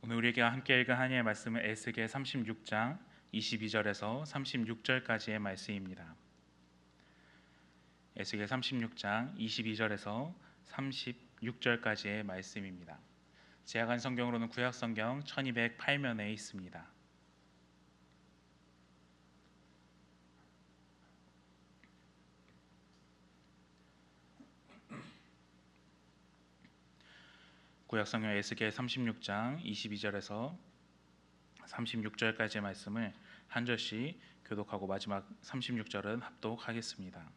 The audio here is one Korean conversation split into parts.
오늘 우리에게 함께 읽은 하나님의 말씀은 에스겔 36장 22절에서 36절까지의 말씀입니다. 에스겔 36장 22절에서 36절까지의 말씀입니다. 제약한 성경으로는 구약 성경 1208면에 있습니다. 구약 성경 에스겔 36장 22절에서 36절까지의 말씀을 한 절씩 교독하고 마지막 36절은 합독하겠습니다.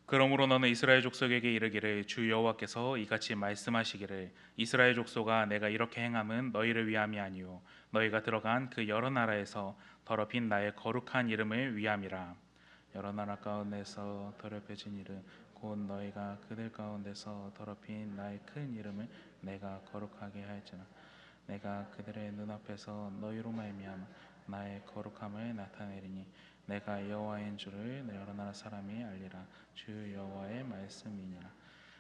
그러므로 너는 이스라엘 족속에게 이르기를 주 여호와께서 이같이 말씀하시기를 이스라엘 족속아 내가 이렇게 행함은 너희를 위함이 아니요 너희가 들어간 그 여러 나라에서 더럽힌 나의 거룩한 이름을 위함이라. 여러 나라 가운데서 더럽혀진 이름 곧 너희가 그들 가운데서 더럽힌 나의 큰 이름을 내가 거룩하게 할지라. 내가 그들의 눈앞에서 너희로 말미암아 나의 거룩함을 나타내리니 내가 여호와인 줄을 여러 나라 사람이 알리라. 주 여호와의 말씀이니라.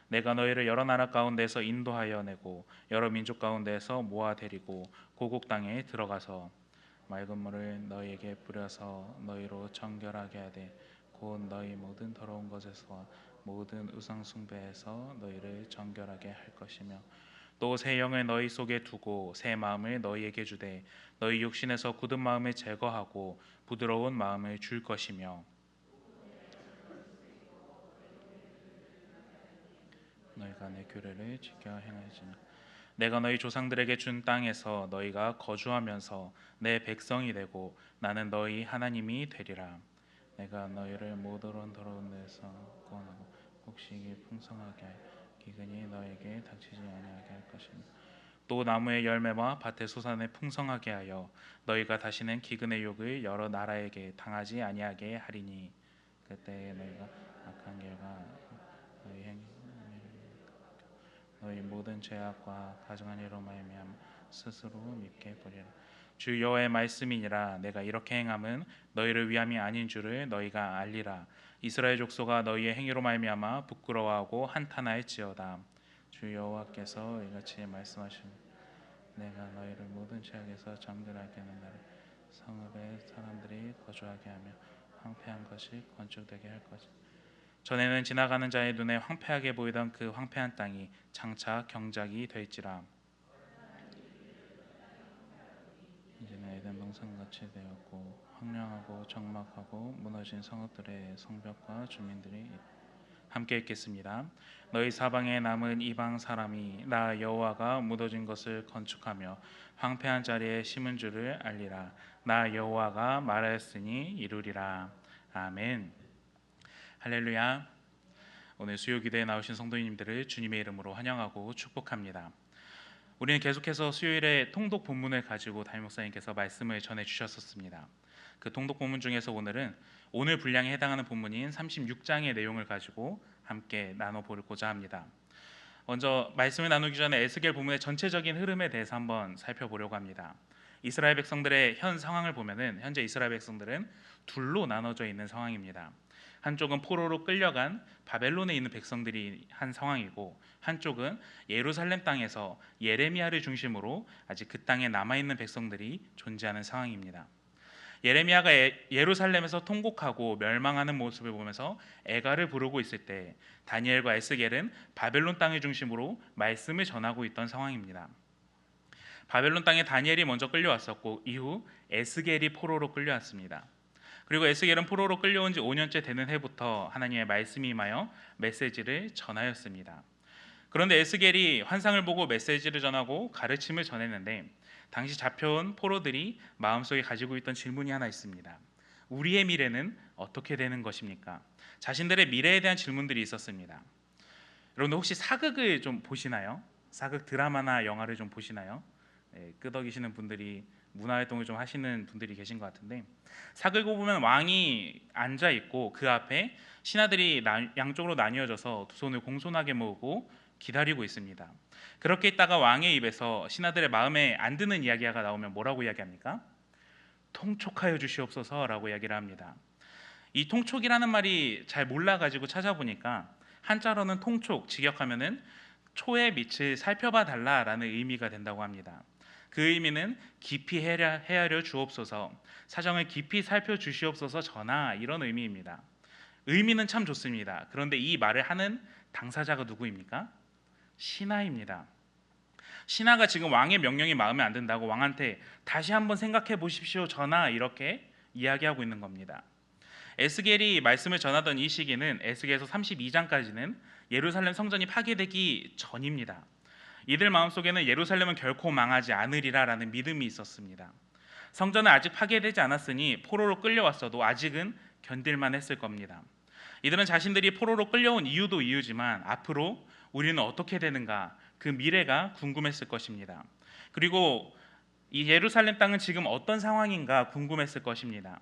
내가 너희를 여러 나라 가운데서 인도하여 내고 여러 민족 가운데서 모아 데리고 고국 땅에 들어가서 맑은 물을 너희에게 뿌려서 너희로 정결하게 하되 곧 너희 모든 더러운 것에서와 모든 우상 숭배에서 너희를 정결하게 할 것이며 또 새 영을 너희 속에 두고 새 마음을 너희에게 주되 너희 육신에서 굳은 마음을 제거하고 부드러운 마음을 줄 것이며 너희가 내 규례를 지켜 행할지니 내가 너희 조상들에게 준 땅에서 너희가 거주하면서 내 백성이 되고 나는 너희 하나님이 되리라. 내가 너희를 모든 더러운 데서 구원하고 곡식이 풍성하게 하여 기근이 너에게 닥치지 아니하게 할 것이며 또 나무의 열매와 밭의 소산을 풍성하게 하여 너희가 다시는 기근의 욕을 여러 나라에게 당하지 아니하게 하리니 그때 너희가 악한 길과 너희 모든 죄악과 가증한 일로 말미암아 스스로 밉게 버리라. 주 여호와의 말씀이니라. 내가 이렇게 행함은 너희를 위함이 아닌 줄을 너희가 알리라. 이스라엘 족속아 너희의 행위로 말미암아 부끄러워하고 한탄할지어다. 주 여호와께서 이같이 말씀하시니 내가 너희를 모든 죄악에서 정결하게 하는 날에 성읍에 사람들이 거주하게 하며 황폐한 것이 건축되게 할 것이다. 전에는 지나가는 자의 눈에 황폐하게 보이던 그 황폐한 땅이 장차 경작이 될지라. 이제는 에덴 동산같이 되었고 황량하고 적막하고 무너진 성읍들의 성벽과 주민들이 함께 읽겠습니다. 너희 사방에 남은 이방 사람이 나 여호와가 무너진 것을 건축하며 황폐한 자리에 심은 줄을 알리라. 나 여호와가 말하였으니 이루리라. 아멘. 할렐루야. 오늘 수요 기도에 나오신 성도님들을 주님의 이름으로 환영하고 축복합니다. 우리는 계속해서 수요일에 통독 본문을 가지고 담임 목사님께서 말씀을 전해 주셨었습니다. 그 통독 본문 중에서 오늘은 오늘 분량에 해당하는 본문인 36장의 내용을 가지고 함께 나눠보고자 합니다. 먼저 말씀을 나누기 전에 에스겔 본문의 전체적인 흐름에 대해서 한번 살펴보려고 합니다. 이스라엘 백성들의 현 상황을 보면은 현재 이스라엘 백성들은 둘로 나눠져 있는 상황입니다. 한쪽은 포로로 끌려간 바벨론에 있는 백성들이 한 상황이고 한쪽은 예루살렘 땅에서 예레미야를 중심으로 아직 그 땅에 남아있는 백성들이 존재하는 상황입니다. 예레미야가 예루살렘에서 통곡하고 멸망하는 모습을 보면서 애가를 부르고 있을 때 다니엘과 에스겔은 바벨론 땅을 중심으로 말씀을 전하고 있던 상황입니다. 바벨론 땅에 다니엘이 먼저 끌려왔었고 이후 에스겔이 포로로 끌려왔습니다. 그리고 에스겔은 포로로 끌려온 지 5년째 되는 해부터 하나님의 말씀이 임하여 메시지를 전하였습니다. 그런데 에스겔이 환상을 보고 메시지를 전하고 가르침을 전했는데 당시 잡혀온 포로들이 마음속에 가지고 있던 질문이 하나 있습니다. 우리의 미래는 어떻게 되는 것입니까? 자신들의 미래에 대한 질문들이 있었습니다. 여러분들 혹시 사극을 좀 보시나요? 사극 드라마나 영화를 좀 보시나요? 끄덕이시는 분들이 문화활동을 좀 하시는 분들이 계신 것 같은데 사극을 보면 왕이 앉아 있고 그 앞에 신하들이 양쪽으로 나뉘어져서 두 손을 공손하게 모으고 기다리고 있습니다. 그렇게 있다가 왕의 입에서 신하들의 마음에 안 드는 이야기가 나오면 뭐라고 이야기합니까? 통촉하여 주시옵소서라고 이야기를 합니다. 이 통촉이라는 말이 잘 몰라가지고 찾아보니까 한자로는 통촉, 직역하면은 초의 밑을 살펴봐 달라라는 의미가 된다고 합니다. 그 의미는 깊이 헤아려 주옵소서, 사정을 깊이 살펴주시옵소서 전하, 이런 의미입니다. 의미는 참 좋습니다. 그런데 이 말을 하는 당사자가 누구입니까? 신하입니다. 신하가 지금 왕의 명령이 마음에 안 든다고 왕한테 다시 한번 생각해 보십시오 전하, 이렇게 이야기하고 있는 겁니다. 에스겔이 말씀을 전하던 이 시기는 에스겔서 32장까지는 예루살렘 성전이 파괴되기 전입니다. 이들 마음속에는 예루살렘은 결코 망하지 않으리라라는 믿음이 있었습니다. 성전은 아직 파괴되지 않았으니 포로로 끌려왔어도 아직은 견딜만 했을 겁니다. 이들은 자신들이 포로로 끌려온 이유도 이유지만 앞으로 우리는 어떻게 되는가, 그 미래가 궁금했을 것입니다. 그리고 이 예루살렘 땅은 지금 어떤 상황인가 궁금했을 것입니다.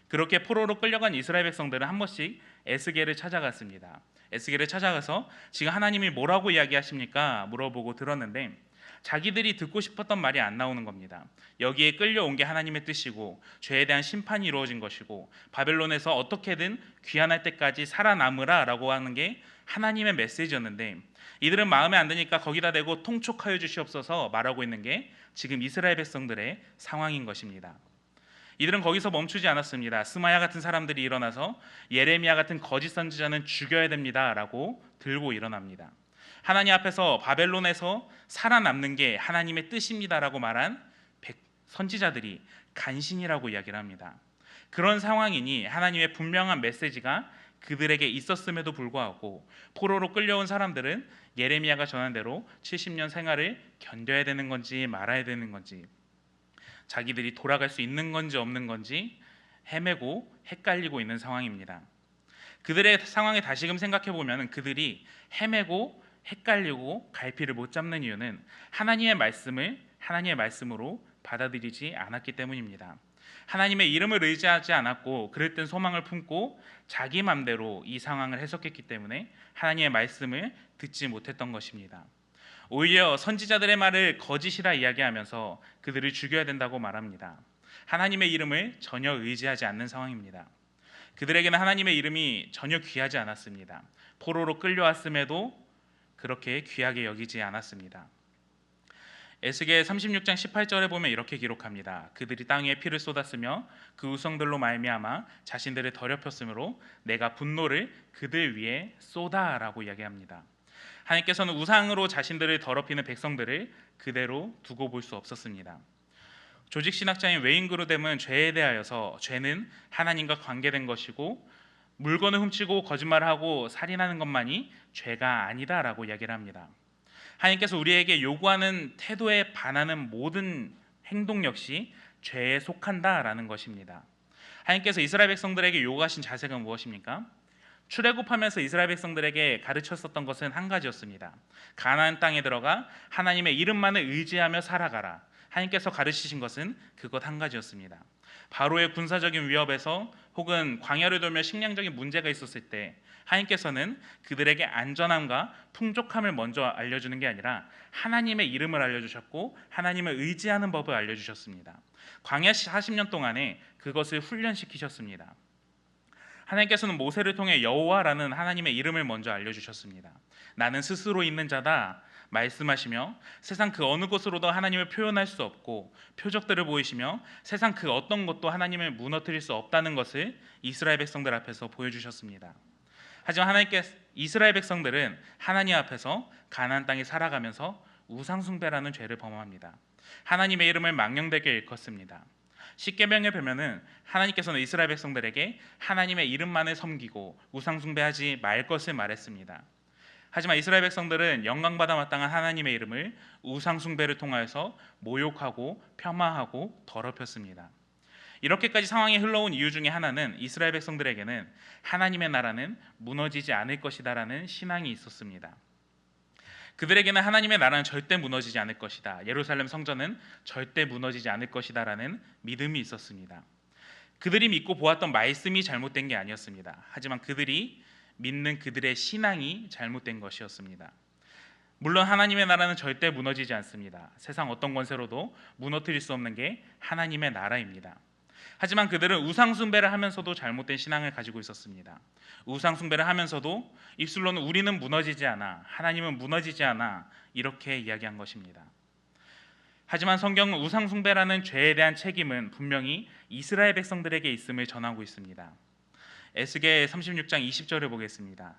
그렇게 포로로 끌려간 이스라엘 백성들은 한 번씩 에스겔을 찾아갔습니다. 에스겔을 찾아가서 지금 하나님이 뭐라고 이야기하십니까? 물어보고 들었는데 자기들이 듣고 싶었던 말이 안 나오는 겁니다. 여기에 끌려온 게 하나님의 뜻이고 죄에 대한 심판이 이루어진 것이고 바벨론에서 어떻게든 귀환할 때까지 살아남으라 라고 하는 게 하나님의 메시지였는데 이들은 마음에 안 드니까 거기다 대고 통촉하여 주시옵소서 말하고 있는 게 지금 이스라엘 백성들의 상황인 것입니다. 이들은 거기서 멈추지 않았습니다. 스마야 같은 사람들이 일어나서 예레미야 같은 거짓 선지자는 죽여야 됩니다 라고 들고 일어납니다. 하나님 앞에서 바벨론에서 살아남는 게 하나님의 뜻입니다라고 말한 선지자들이 간신이라고 이야기를 합니다. 그런 상황이니 하나님의 분명한 메시지가 그들에게 있었음에도 불구하고 포로로 끌려온 사람들은 예레미야가 전한 대로 70년 생활을 견뎌야 되는 건지 말아야 되는 건지, 자기들이 돌아갈 수 있는 건지 없는 건지 헤매고 헷갈리고 있는 상황입니다. 그들의 상황에 다시금 생각해 보면 그들이 헤매고 헷갈리고 갈피를 못 잡는 이유는 하나님의 말씀을 하나님의 말씀으로 받아들이지 않았기 때문입니다. 하나님의 이름을 의지하지 않았고 그럴 땐 소망을 품고 자기 맘대로 이 상황을 해석했기 때문에 하나님의 말씀을 듣지 못했던 것입니다. 오히려 선지자들의 말을 거짓이라 이야기하면서 그들을 죽여야 된다고 말합니다. 하나님의 이름을 전혀 의지하지 않는 상황입니다. 그들에게는 하나님의 이름이 전혀 귀하지 않았습니다. 포로로 끌려왔음에도 그렇게 귀하게 여기지 않았습니다. 에스겔 36장 18절에 보면 이렇게 기록합니다. 그들이 땅 위에 피를 쏟았으며 그 우성들로 말미암아 자신들을 더럽혔으므로 내가 분노를 그들 위에 쏟아라고 이야기합니다. 하나님께서는 우상으로 자신들을 더럽히는 백성들을 그대로 두고 볼 수 없었습니다. 조직 신학자인 웨인 그루뎀은 죄에 대하여서 죄는 하나님과 관계된 것이고 물건을 훔치고 거짓말하고 살인하는 것만이 죄가 아니다라고 이야기를 합니다. 하나님께서 우리에게 요구하는 태도에 반하는 모든 행동 역시 죄에 속한다라는 것입니다. 하나님께서 이스라엘 백성들에게 요구하신 자세가 무엇입니까? 출애굽하면서 이스라엘 백성들에게 가르쳤었던 것은 한 가지였습니다. 가나안 땅에 들어가 하나님의 이름만을 의지하며 살아가라. 하나님께서 가르치신 것은 그것 한 가지였습니다. 바로의 군사적인 위협에서 혹은 광야를 돌며 식량적인 문제가 있었을 때 하나님께서는 그들에게 안전함과 풍족함을 먼저 알려주는 게 아니라 하나님의 이름을 알려주셨고 하나님을 의지하는 법을 알려주셨습니다. 광야 40년 동안에 그것을 훈련시키셨습니다. 하나님께서는 모세를 통해 여호와라는 하나님의 이름을 먼저 알려주셨습니다. 나는 스스로 있는 자다 말씀하시며 세상 그 어느 곳으로도 하나님을 표현할 수 없고 표적들을 보이시며 세상 그 어떤 것도 하나님을 무너뜨릴 수 없다는 것을 이스라엘 백성들 앞에서 보여주셨습니다. 하지만 하나님께서 이스라엘 백성들은 하나님 앞에서 가나안 땅에 살아가면서 우상숭배라는 죄를 범합니다. 하나님의 이름을 망령되게 일컫습니다. 십계명에 보면은 하나님께서는 이스라엘 백성들에게 하나님의 이름만을 섬기고 우상숭배하지 말 것을 말했습니다. 하지만 이스라엘 백성들은 영광받아 마땅한 하나님의 이름을 우상숭배를 통하여서 모욕하고 폄하하고 더럽혔습니다. 이렇게까지 상황이 흘러온 이유 중에 하나는 이스라엘 백성들에게는 하나님의 나라는 무너지지 않을 것이다라는 신앙이 있었습니다. 그들에게는 하나님의 나라는 절대 무너지지 않을 것이다. 예루살렘 성전은 절대 무너지지 않을 것이다라는 믿음이 있었습니다. 그들이 믿고 보았던 말씀이 잘못된 게 아니었습니다. 하지만 그들이 믿는 그들의 신앙이 잘못된 것이었습니다. 물론 하나님의 나라는 절대 무너지지 않습니다. 세상 어떤 권세로도 무너뜨릴 수 없는 게 하나님의 나라입니다. 하지만 그들은 우상 숭배를 하면서도 잘못된 신앙을 가지고 있었습니다. 우상 숭배를 하면서도 입술로는 우리는 무너지지 않아, 하나님은 무너지지 않아 이렇게 이야기한 것입니다. 하지만 성경은 우상 숭배라는 죄에 대한 책임은 분명히 이스라엘 백성들에게 있음을 전하고 있습니다. 에스겔 36장 20절을 보겠습니다.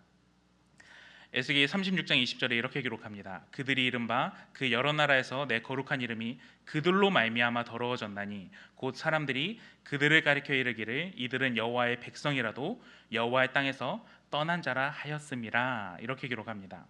에스겔 36장 20절에 이렇게 기록합니다. 그들이 이른바 그 여러 나라에서 내 거룩한 이름이 그들로 말미암아 더러워졌나니 곧 사람들이 그들을 가리켜 이르기를 이들은 여호와의 백성이라도 여호와의 땅에서 떠난 자라 하였음이라. 이렇게 기록합니다.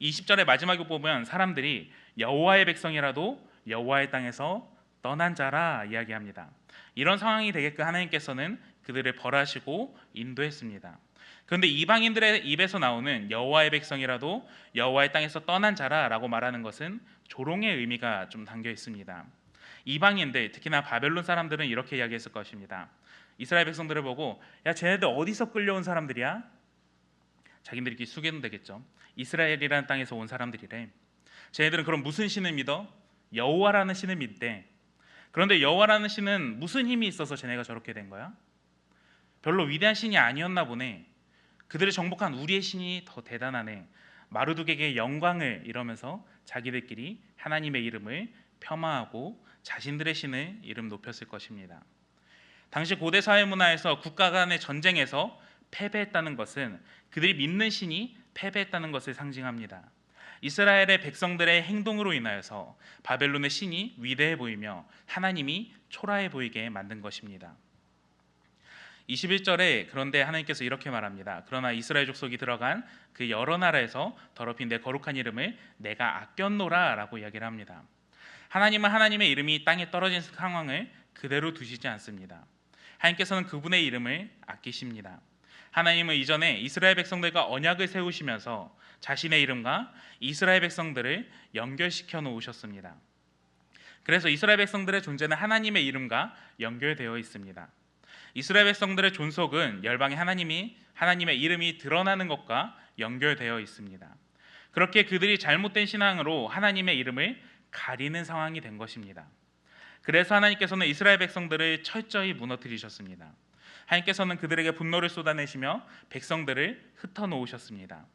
20절의 마지막에 보면 사람들이 여호와의 백성이라도 여호와의 땅에서 떠난 자라 이야기합니다. 이런 상황이 되게끔 하나님께서는 그들을 벌하시고 인도했습니다. 그런데 이방인들의 입에서 나오는 여호와의 백성이라도 여호와의 땅에서 떠난 자라라고 말하는 것은 조롱의 의미가 좀 담겨 있습니다. 이방인들, 특히나 바벨론 사람들은 이렇게 이야기했을 것입니다. 이스라엘 백성들을 보고 야, 쟤네들 어디서 끌려온 사람들이야? 자기들끼리 숙이면 되겠죠. 이스라엘이라는 땅에서 온 사람들이래. 쟤네들은 그럼 무슨 신을 믿어? 여호와라는 신을 믿대. 그런데 여호와라는 신은 무슨 힘이 있어서 쟤네가 저렇게 된 거야? 별로 위대한 신이 아니었나 보네. 그들을 정복한 우리의 신이 더 대단하네. 마르둑에게 영광을 이러면서 자기들끼리 하나님의 이름을 폄하하고 자신들의 신을 이름 높였을 것입니다. 당시 고대 사회 문화에서 국가 간의 전쟁에서 패배했다는 것은 그들이 믿는 신이 패배했다는 것을 상징합니다. 이스라엘의 백성들의 행동으로 인하여서 바벨론의 신이 위대해 보이며 하나님이 초라해 보이게 만든 것입니다. 21절에 그런데 하나님께서 이렇게 말합니다. 그러나 이스라엘 족속이 들어간 그 여러 나라에서 더럽힌 내 거룩한 이름을 내가 아꼈노라 라고 이야기를 합니다. 하나님은 하나님의 이름이 땅에 떨어진 상황을 그대로 두시지 않습니다. 하나님께서는 그분의 이름을 아끼십니다. 하나님은 이전에 이스라엘 백성들과 언약을 세우시면서 자신의 이름과 이스라엘 백성들을 연결시켜 놓으셨습니다. 그래서 이스라엘 백성들의 존재는 하나님의 이름과 연결되어 있습니다. 이스라엘 백성들의 존속은 열방의 하나님의 이름이 드러나는 것과 연결되어 있습니다. 그렇게 그들이 잘못된 신앙으로 하나님의 이름을 가리는 상황이 된 것입니다. 그래서 하나님께서는 이스라엘 백성들을 철저히 무너뜨리셨습니다. 하나님께서는 그들에게 분노를 쏟아내시며 백성들을 흩어놓으셨습니다.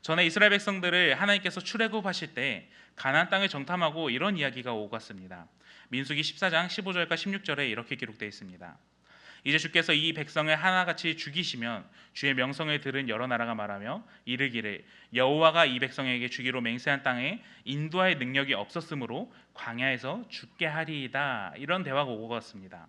전에 이스라엘 백성들을 하나님께서 출애굽하실 때 가나안 땅을 정탐하고 이런 이야기가 오갔습니다. 민수기 14장 15절과 16절에 이렇게 기록되어 있습니다. 이제 주께서 이 백성을 하나같이 죽이시면 주의 명성을 들은 여러 나라가 말하며 이르기를 여호와가 이 백성에게 주기로 맹세한 땅에 인도할 능력이 없었으므로 광야에서 죽게 하리이다. 이런 대화가 오고 갔습니다.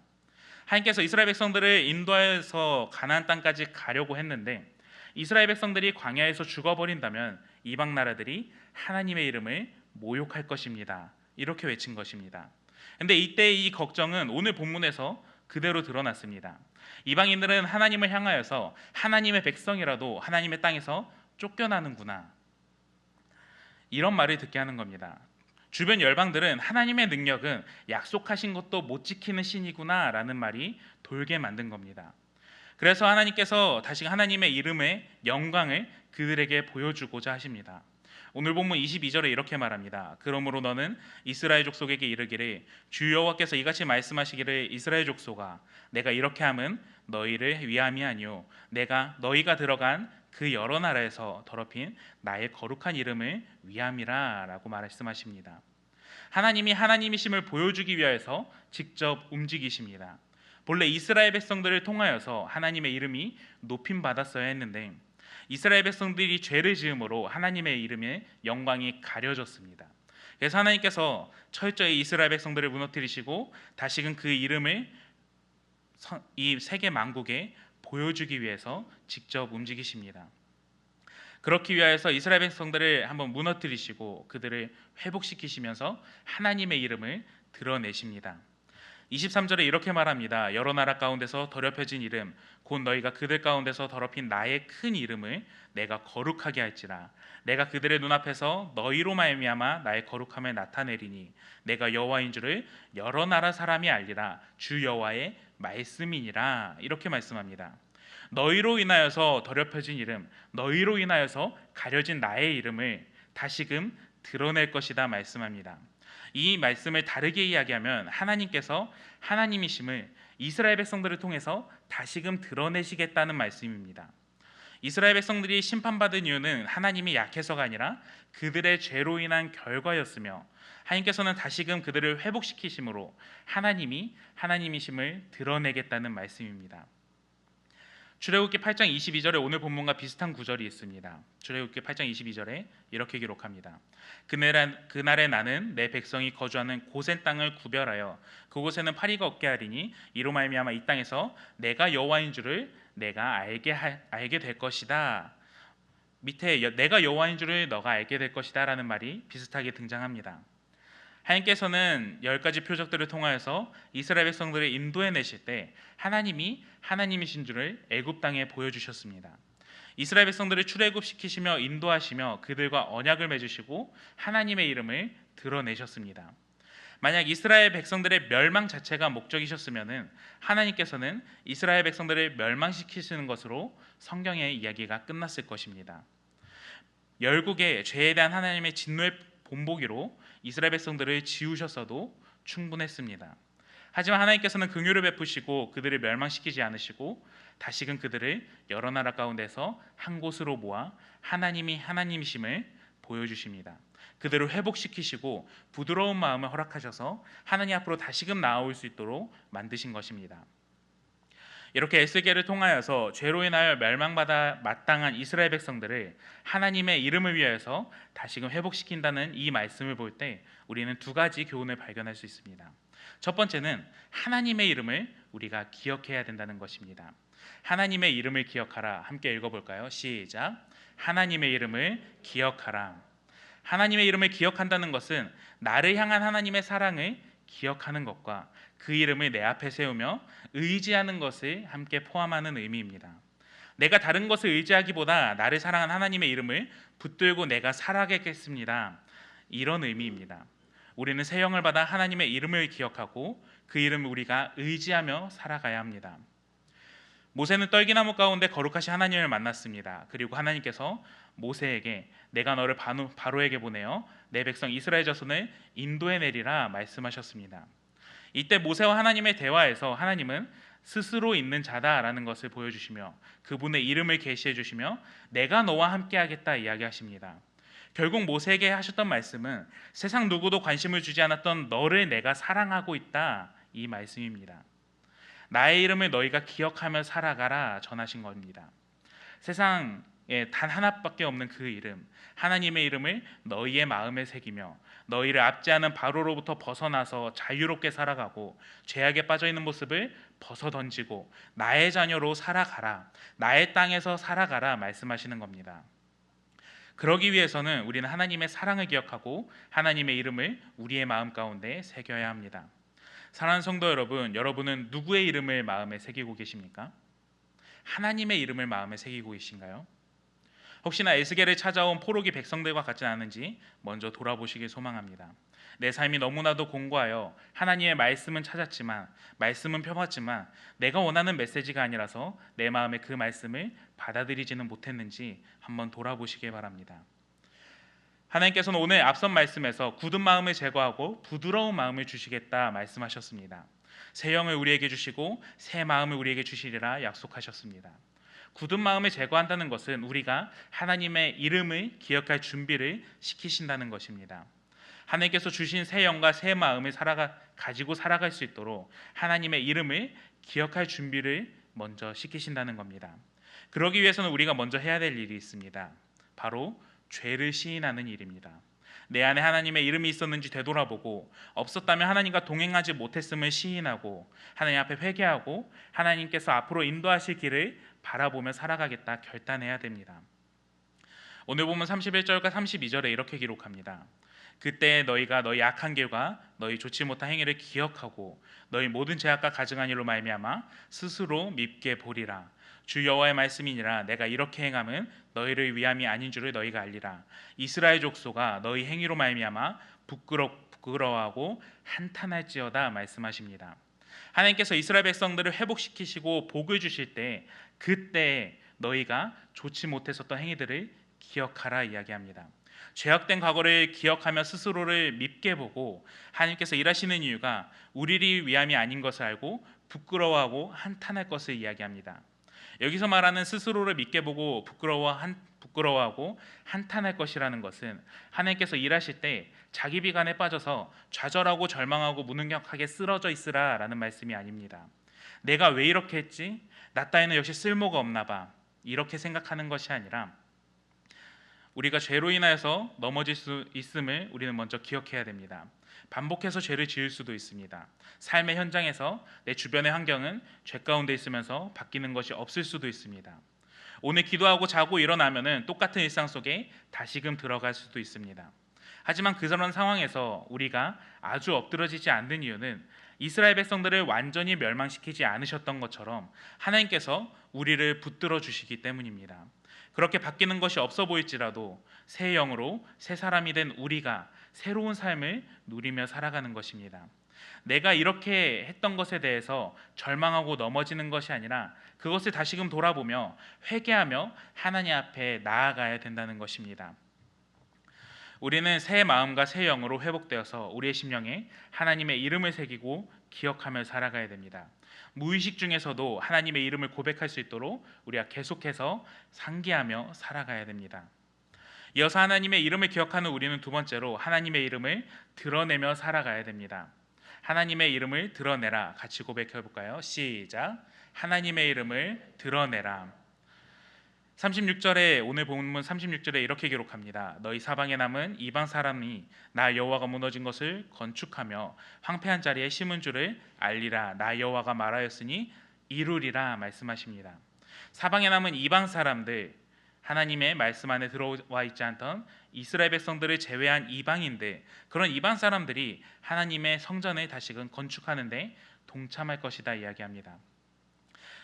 하나님께서 이스라엘 백성들을 인도해서 가나안 땅까지 가려고 했는데 이스라엘 백성들이 광야에서 죽어버린다면 이방 나라들이 하나님의 이름을 모욕할 것입니다. 이렇게 외친 것입니다. 그런데 이때 이 걱정은 오늘 본문에서 그대로 드러났습니다. 이방인들은 하나님을 향하여서 하나님의 백성이라도 하나님의 땅에서 쫓겨나는구나, 이런 말을 듣게 하는 겁니다. 주변 열방들은 하나님의 능력은 약속하신 것도 못 지키는 신이구나 라는 말이 돌게 만든 겁니다. 그래서 하나님께서 다시 하나님의 이름의 영광을 그들에게 보여주고자 하십니다. 오늘 본문 22절에 이렇게 말합니다. 그러므로 너는 이스라엘 족속에게 이르기를 주 여호와께서 이같이 말씀하시기를 이스라엘 족속아 내가 이렇게 함은 너희를 위함이 아니요 내가 너희가 들어간 그 여러 나라에서 더럽힌 나의 거룩한 이름을 위함이라 라고 말씀하십니다. 하나님이 하나님이심을 보여주기 위해서 직접 움직이십니다. 본래 이스라엘 백성들을 통하여서 하나님의 이름이 높임받았어야 했는데 이스라엘 백성들이 죄를 지음으로 하나님의 이름의 영광이 가려졌습니다. 그래서 하나님께서 철저히 이스라엘 백성들을 무너뜨리시고 다시금 그 이름을 이 세계 만국에 보여주기 위해서 직접 움직이십니다. 그렇기 위하여서 이스라엘 백성들을 한번 무너뜨리시고 그들을 회복시키시면서 하나님의 이름을 드러내십니다. 23절에 이렇게 말합니다. 여러 나라 가운데서 더럽혀진 이름 곧 너희가 그들 가운데서 더럽힌 나의 큰 이름을 내가 거룩하게 할지라 내가 그들의 눈앞에서 너희로 말미암아 나의 거룩함을 나타내리니 내가 여호와인 줄을 여러 나라 사람이 알리라 주 여호와의 말씀이니라. 이렇게 말씀합니다. 너희로 인하여서 더럽혀진 이름, 너희로 인하여서 가려진 나의 이름을 다시금 드러낼 것이다 말씀합니다. 이 말씀을 다르게 이야기하면 하나님께서 하나님이심을 이스라엘 백성들을 통해서 다시금 드러내시겠다는 말씀입니다. 이스라엘 백성들이 심판받은 이유는 하나님이 약해서가 아니라 그들의 죄로 인한 결과였으며, 하나님께서는 다시금 그들을 회복시키심으로 하나님이 하나님이심을 드러내겠다는 말씀입니다. 출애굽기 8장 22절에 오늘 본문과 비슷한 구절이 있습니다. 출애굽기 8장 22절에 이렇게 기록합니다. 그날에 나는 내 백성이 거주하는 고센 땅을 구별하여 그곳에는 파리가 없게 하리니 이로 말미암아 이 땅에서 내가 여호와인 줄을 내가 알게 될 것이다. 밑에 내가 여호와인 줄을 너가 알게 될 것이다 라는 말이 비슷하게 등장합니다. 하나님께서는 10가지 표적들을 통하여서 이스라엘 백성들을 인도해 내실 때 하나님이 하나님이신 줄을 애굽 땅에 보여주셨습니다. 이스라엘 백성들을 출애굽시키시며 인도하시며 그들과 언약을 맺으시고 하나님의 이름을 드러내셨습니다. 만약 이스라엘 백성들의 멸망 자체가 목적이셨으면 하나님께서는 이스라엘 백성들을 멸망시키시는 것으로 성경의 이야기가 끝났을 것입니다. 열국의 죄에 대한 하나님의 진노의 본보기로 이스라엘 백성들을 지우셨어도 충분했습니다. 하지만 하나님께서는 긍휼을 베푸시고 그들을 멸망시키지 않으시고 다시금 그들을 여러 나라 가운데서 한 곳으로 모아 하나님이 하나님이심을 보여주십니다. 그들을 회복시키시고 부드러운 마음을 허락하셔서 하나님 앞으로 다시금 나아올 수 있도록 만드신 것입니다. 이렇게 에스겔을 통하여서 죄로 인하여 멸망받아 마땅한 이스라엘 백성들을 하나님의 이름을 위하여서 다시금 회복시킨다는 이 말씀을 볼 때 우리는 두 가지 교훈을 발견할 수 있습니다. 첫 번째는 하나님의 이름을 우리가 기억해야 된다는 것입니다. 하나님의 이름을 기억하라. 함께 읽어볼까요? 시작. 하나님의 이름을 기억하라. 하나님의 이름을 기억한다는 것은 나를 향한 하나님의 사랑을 기억하는 것과 그 이름을 내 앞에 세우며 의지하는 것을 함께 포함하는 의미입니다. 내가 다른 것을 의지하기보다 나를 사랑한 하나님의 이름을 붙들고 내가 살아가겠습니다. 이런 의미입니다. 우리는 새 영을 받아 하나님의 이름을 기억하고 그 이름을 우리가 의지하며 살아가야 합니다. 모세는 떨기나무 가운데 거룩하신 하나님을 만났습니다. 그리고 하나님께서 모세에게 내가 너를 바로에게 보내어 내 백성 이스라엘 자손을 인도해 내리라 말씀하셨습니다. 이때 모세와 하나님의 대화에서 하나님은 스스로 있는 자다라는 것을 보여주시며 그분의 이름을 계시해 주시며 내가 너와 함께하겠다 이야기하십니다. 결국 모세에게 하셨던 말씀은 세상 누구도 관심을 주지 않았던 너를 내가 사랑하고 있다 이 말씀입니다. 나의 이름을 너희가 기억하며 살아가라 전하신 겁니다. 세상에 단 하나밖에 없는 그 이름, 하나님의 이름을 너희의 마음에 새기며 너희를 압제하는 바로로부터 벗어나서 자유롭게 살아가고 죄악에 빠져있는 모습을 벗어던지고 나의 자녀로 살아가라, 나의 땅에서 살아가라 말씀하시는 겁니다. 그러기 위해서는 우리는 하나님의 사랑을 기억하고 하나님의 이름을 우리의 마음 가운데 새겨야 합니다. 사랑하는 성도 여러분, 여러분은 누구의 이름을 마음에 새기고 계십니까? 하나님의 이름을 마음에 새기고 계신가요? 혹시나 에스겔을 찾아온 포로기 백성들과 같지 않은지 먼저 돌아보시길 소망합니다. 내 삶이 너무나도 공고하여 하나님의 말씀은 찾았지만 말씀은 펴봤지만 내가 원하는 메시지가 아니라서 내 마음에 그 말씀을 받아들이지는 못했는지 한번 돌아보시길 바랍니다. 하나님께서는 오늘 앞선 말씀에서 굳은 마음을 제거하고 부드러운 마음을 주시겠다 말씀하셨습니다. 새 영을 우리에게 주시고 새 마음을 우리에게 주시리라 약속하셨습니다. 굳은 마음을 제거한다는 것은 우리가 하나님의 이름을 기억할 준비를 시키신다는 것입니다. 하나님께서 주신 새 영과 새 마음을 가지고 살아갈 수 있도록 하나님의 이름을 기억할 준비를 먼저 시키신다는 겁니다. 그러기 위해서는 우리가 먼저 해야 될 일이 있습니다. 바로 죄를 시인하는 일입니다. 내 안에 하나님의 이름이 있었는지 되돌아보고 없었다면 하나님과 동행하지 못했음을 시인하고 하나님 앞에 회개하고 하나님께서 앞으로 인도하실 길을 바라보며 살아가겠다 결단해야 됩니다. 오늘 보면 31절과 32절에 이렇게 기록합니다. 그때 너희가 너희 악한 길과 너희 좋지 못한 행위를 기억하고 너희 모든 죄악과 가증한 일로 말미암아 스스로 밉게 보리라. 주 여호와의 말씀이니라. 내가 이렇게 행함은 너희를 위함이 아닌 줄을 너희가 알리라. 이스라엘 족속아 너희 행위로 말미암아 부끄러워하고 한탄할지어다 말씀하십니다. 하나님께서 이스라엘 백성들을 회복시키시고 복을 주실 때 그때 너희가 좋지 못했었던 행위들을 기억하라 이야기합니다. 죄악된 과거를 기억하며 스스로를 밉게 보고 하나님께서 일하시는 이유가 우리를 위함이 아닌 것을 알고 부끄러워하고 한탄할 것을 이야기합니다. 여기서 말하는 스스로를 믿게 보고 부끄러워하고 한탄할 것이라는 것은 하나님께서 일하실 때 자기 비관에 빠져서 좌절하고 절망하고 무능력하게 쓰러져 있으라라는 말씀이 아닙니다. 내가 왜 이렇게 했지? 나 따위는 역시 쓸모가 없나 봐. 이렇게 생각하는 것이 아니라 우리가 죄로 인하여서 넘어질 수 있음을 우리는 먼저 기억해야 됩니다. 반복해서 죄를 지을 수도 있습니다. 삶의 현장에서 내 주변의 환경은 죄 가운데 있으면서 바뀌는 것이 없을 수도 있습니다. 오늘 기도하고 자고 일어나면은 똑같은 일상 속에 다시금 들어갈 수도 있습니다. 하지만 그런 상황에서 우리가 아주 엎드러지지 않는 이유는 이스라엘 백성들을 완전히 멸망시키지 않으셨던 것처럼 하나님께서 우리를 붙들어 주시기 때문입니다. 그렇게 바뀌는 것이 없어 보일지라도 새 영으로 새 사람이 된 우리가 새로운 삶을 누리며 살아가는 것입니다. 내가 이렇게 했던 것에 대해서 절망하고 넘어지는 것이 아니라 그것을 다시금 돌아보며 회개하며 하나님 앞에 나아가야 된다는 것입니다. 우리는 새 마음과 새 영으로 회복되어서 우리의 심령에 하나님의 이름을 새기고 기억하며 살아가야 됩니다. 무의식 중에서도 하나님의 이름을 고백할 수 있도록 우리가 계속해서 상기하며 살아가야 됩니다. 이어서 하나님의 이름을 기억하는 우리는 두 번째로 하나님의 이름을 드러내며 살아가야 됩니다. 하나님의 이름을 드러내라. 같이 고백해 볼까요? 시작. 하나님의 이름을 드러내라. 36절에 오늘 본문 36절에 이렇게 기록합니다. 너희 사방에 남은 이방 사람이 나 여호와가 무너진 것을 건축하며 황폐한 자리에 심은 줄을 알리라. 나 여호와가 말하였으니 이루리라 말씀하십니다. 사방에 남은 이방 사람들, 하나님의 말씀 안에 들어와 있지 않던 이스라엘 백성들을 제외한 이방인들, 그런 이방 사람들이 하나님의 성전을 다시금 건축하는데 동참할 것이다 이야기합니다.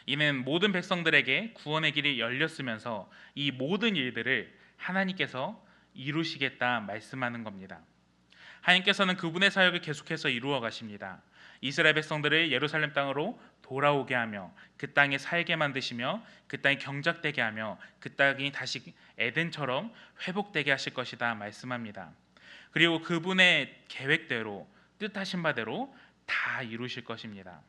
이는 모든 백성들에게 구원의 길이 열렸으면서 이 모든 일들을 하나님께서 이루시겠다 말씀하는 겁니다. 하나님께서는 그분의 사역을 계속해서 이루어 가십니다. 이스라엘 백성들을 예루살렘 땅으로 돌아오게 하며 그 땅에 살게 만드시며 그 땅이 경작되게 하며 그 땅이 다시 에덴처럼 회복되게 하실 것이다 말씀합니다. 그리고 그분의 계획대로 뜻하신 바대로 다 이루실 것입니다.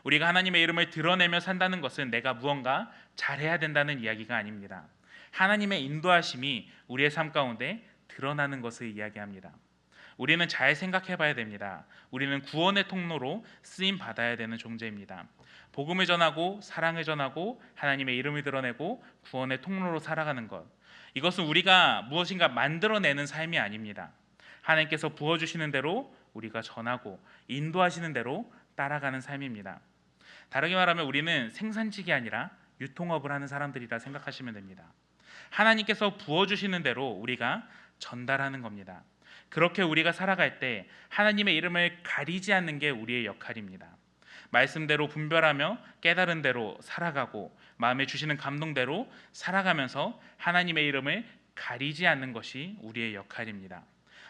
우리가 하나님의 이름을 드러내며 산다는 것은 내가 무언가 잘해야 된다는 이야기가 아닙니다. 하나님의 인도하심이 우리의 삶 가운데 드러나는 것을 이야기합니다. 우리는 잘 생각해 봐야 됩니다. 우리는 구원의 통로로 쓰임 받아야 되는 존재입니다. 복음을 전하고 사랑을 전하고 하나님의 이름을 드러내고 구원의 통로로 살아가는 것, 이것은 우리가 무엇인가 만들어내는 삶이 아닙니다. 하나님께서 부어주시는 대로 우리가 전하고 인도하시는 대로 따라가는 삶입니다. 다르게 말하면 우리는 생산직이 아니라 유통업을 하는 사람들이라 생각하시면 됩니다. 하나님께서 부어주시는 대로 우리가 전달하는 겁니다. 그렇게 우리가 살아갈 때 하나님의 이름을 가리지 않는 게 우리의 역할입니다. 말씀대로 분별하며 깨달은 대로 살아가고 마음에 주시는 감동대로 살아가면서 하나님의 이름을 가리지 않는 것이 우리의 역할입니다.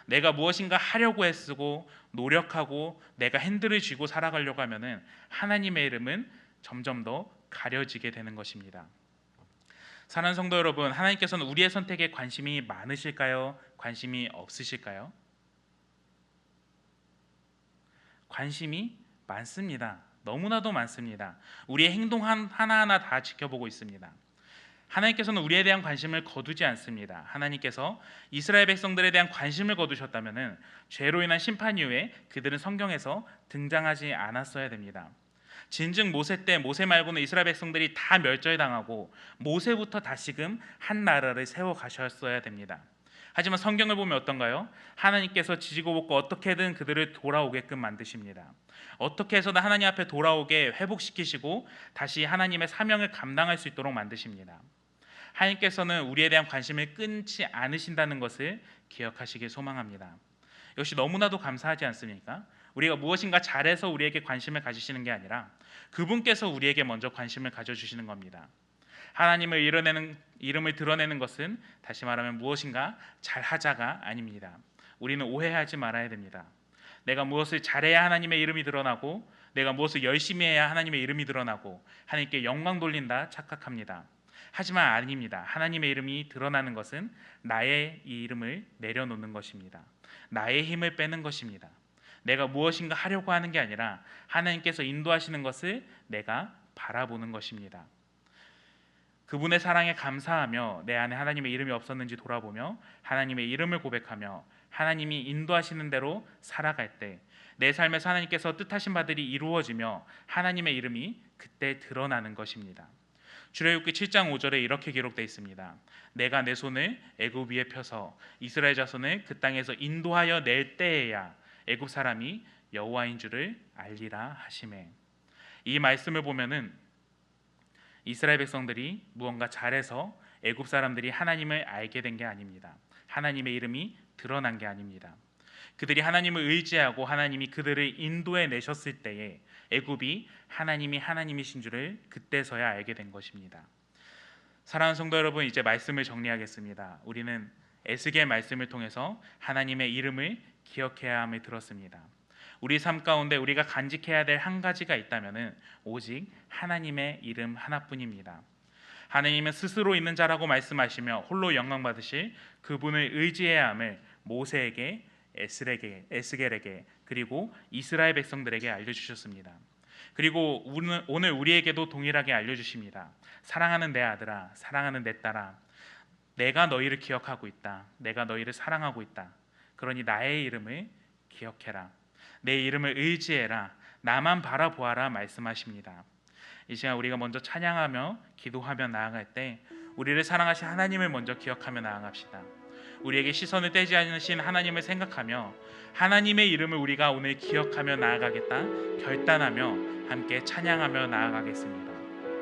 내가 무엇인가 하려고 애쓰고 노력하고 내가 핸들을 쥐고 살아가려고 하면은 하나님의 이름은 점점 더 가려지게 되는 것입니다. 사랑하는 성도 여러분, 하나님께서는 우리의 선택에 관심이 많으실까요? 관심이 없으실까요? 관심이 많습니다. 너무나도 많습니다. 우리의 행동 하나하나 다 지켜보고 있습니다. 하나님께서는 우리에 대한 관심을 거두지 않습니다. 하나님께서 이스라엘 백성들에 대한 관심을 거두셨다면 죄로 인한 심판 이후에 그들은 성경에서 등장하지 않았어야 됩니다. 진즉 모세 때 모세 말고는 이스라엘 백성들이 다 멸절당하고 모세부터 다시금 한 나라를 세워 가셨어야 됩니다. 하지만 성경을 보면 어떤가요? 하나님께서 지지고 볶고 어떻게든 그들을 돌아오게끔 만드십니다. 어떻게 해서든 하나님 앞에 돌아오게 회복시키시고 다시 하나님의 사명을 감당할 수 있도록 만드십니다. 하나님께서는 우리에 대한 관심을 끊지 않으신다는 것을 기억하시길 소망합니다. 역시 너무나도 감사하지 않습니까? 우리가 무엇인가 잘해서 우리에게 관심을 가지시는 게 아니라 그분께서 우리에게 먼저 관심을 가져주시는 겁니다. 하나님을 이름을 드러내는 것은 다시 말하면 무엇인가 잘하자가 아닙니다. 우리는 오해하지 말아야 됩니다. 내가 무엇을 잘해야 하나님의 이름이 드러나고 내가 무엇을 열심히 해야 하나님의 이름이 드러나고 하나님께 영광 돌린다 착각합니다. 하지만 아닙니다. 하나님의 이름이 드러나는 것은 나의 이 이름을 내려놓는 것입니다. 나의 힘을 빼는 것입니다. 내가 무엇인가 하려고 하는 게 아니라 하나님께서 인도하시는 것을 내가 바라보는 것입니다. 그분의 사랑에 감사하며 내 안에 하나님의 이름이 없었는지 돌아보며 하나님의 이름을 고백하며 하나님이 인도하시는 대로 살아갈 때 내 삶에서 하나님께서 뜻하신 바들이 이루어지며 하나님의 이름이 그때 드러나는 것입니다. 출애굽기 7장 5절에 이렇게 기록되어 있습니다. 내가 내 손을 애굽 위에 펴서 이스라엘 자손을 그 땅에서 인도하여 낼 때에야 애굽 사람이 여호와인 줄을 알리라 하시매. 이 말씀을 보면은 이스라엘 백성들이 무언가 잘해서 애굽 사람들이 하나님을 알게 된 게 아닙니다. 하나님의 이름이 드러난 게 아닙니다. 그들이 하나님을 의지하고 하나님이 그들을 인도해 내셨을 때에 애굽이 하나님이 하나님이신 줄을 그때서야 알게 된 것입니다. 사랑하는 성도 여러분, 이제 말씀을 정리하겠습니다. 우리는 에스겔 말씀을 통해서 하나님의 이름을 기억해야 함을 들었습니다. 우리 삶 가운데 우리가 간직해야 될 한 가지가 있다면은 오직 하나님의 이름 하나뿐입니다. 하나님은 스스로 있는 자라고 말씀하시며 홀로 영광 받으실 그분을 의지해야 함을 모세에게, 에스겔에게 그리고 이스라엘 백성들에게 알려주셨습니다. 그리고 오늘 우리에게도 동일하게 알려주십니다. 사랑하는 내 아들아, 사랑하는 내 딸아, 내가 너희를 기억하고 있다. 내가 너희를 사랑하고 있다. 그러니 나의 이름을 기억해라. 내 이름을 의지해라. 나만 바라보아라 말씀하십니다. 이 시간 우리가 먼저 찬양하며 기도하며 나아갈 때 우리를 사랑하신 하나님을 먼저 기억하며 나아갑시다. 우리에게 시선을 떼지 않으신 하나님을 생각하며 하나님의 이름을 우리가 오늘 기억하며 나아가겠다 결단하며 함께 찬양하며 나아가겠습니다.